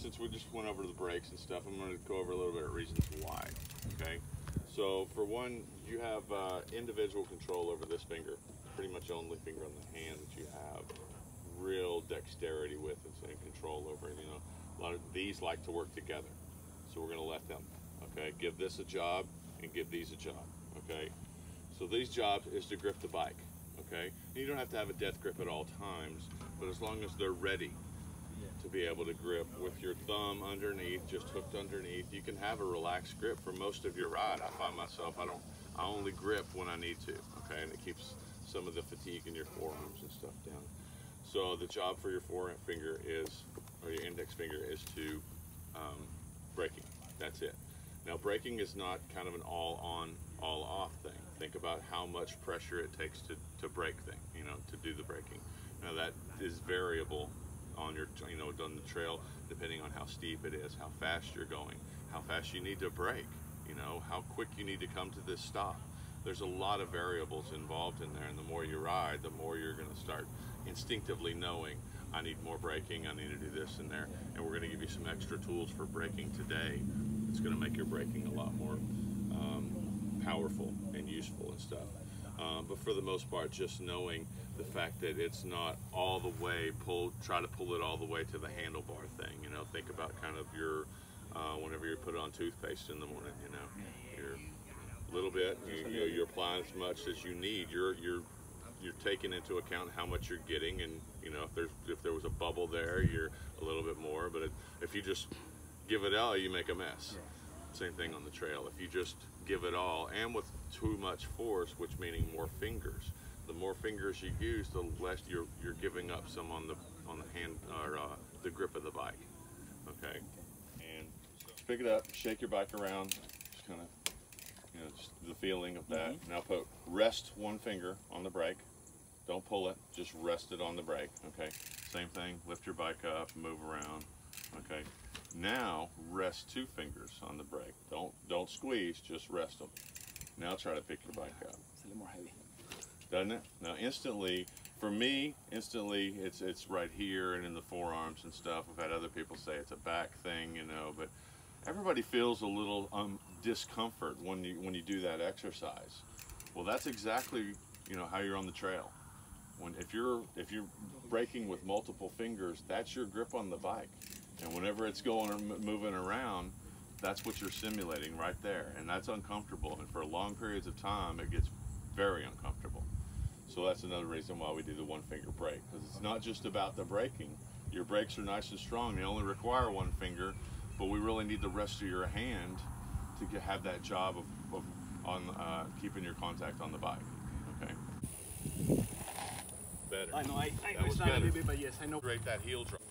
since we just went over the brakes and stuff, I'm going to go over a little bit of reasons why. Okay, so for one, you have individual control over this finger, pretty much only finger on the hand that you have real dexterity with and control over. You know, a lot of these like to work together, so we're going to let them. Okay, give this a job and give these a job. Okay, so these jobs is to grip the bike. Okay, and you don't have to have a death grip at all times, but as long as they're ready to be able to grip with your thumb underneath, just hooked underneath, you can have a relaxed grip for most of your ride. I find myself, I only grip when I need to. Okay, and it keeps some of the fatigue in your forearms and stuff down. So the job for your forefinger is, or your index finger, is to braking. That's it. Now braking is not kind of an all on, all off thing. Think about how much pressure it takes to brake thing, you know, to do the braking. Now that is variable on your, you know, on the trail, depending on how steep it is, how fast you're going, how fast you need to brake, you know, how quick you need to come to this stop. There's a lot of variables involved in there, and the more you ride, the more you're going to start instinctively knowing, I need more braking, I need to do this and there, and we're going to give you some extra tools for braking today. It's going to make your braking a lot more powerful and useful and stuff. But for the most part, just knowing the fact that it's not all the way try to pull it all the way to the handlebar thing. You know, think about kind of your, whenever you put on toothpaste in the morning, you know, you're a little bit, you're applying as much as you need. You're taking into account how much you're getting, and you know, if there was a bubble there, you're a little bit more. But if you just give it all, you make a mess. Same thing on the trail. If you just give it all, and with too much force, which meaning more fingers, the more fingers you use, the less you're giving up some on the hand, or the grip of the bike. Okay, and just pick it up, shake your bike around, just kind of, you know, just the feeling of that. Now rest one finger on the brake. Don't pull it, just rest it on the brake. Okay, same thing, lift your bike up, move around. Okay, now rest two fingers on the brake. Don't squeeze, just rest them. Now try to pick your bike up. It's a little more heavy. Doesn't it? Now instantly, for me, it's right here and in the forearms and stuff. I've had other people say it's a back thing, you know, but everybody feels a little discomfort when you do that exercise. Well, that's exactly, you know, how you're on the trail. If you're braking with multiple fingers, that's your grip on the bike. And whenever it's going or moving around, that's what you're simulating right there. And that's uncomfortable. And for long periods of time, it gets very uncomfortable. So that's another reason why we do the one finger brake. Because it's not just about the braking. Your brakes are nice and strong. They only require one finger, but we really need the rest of your hand to have that job of keeping your contact on the bike. Okay. Better. I know, I that was started better. a bit, but yes, I know. Rate that heel drop.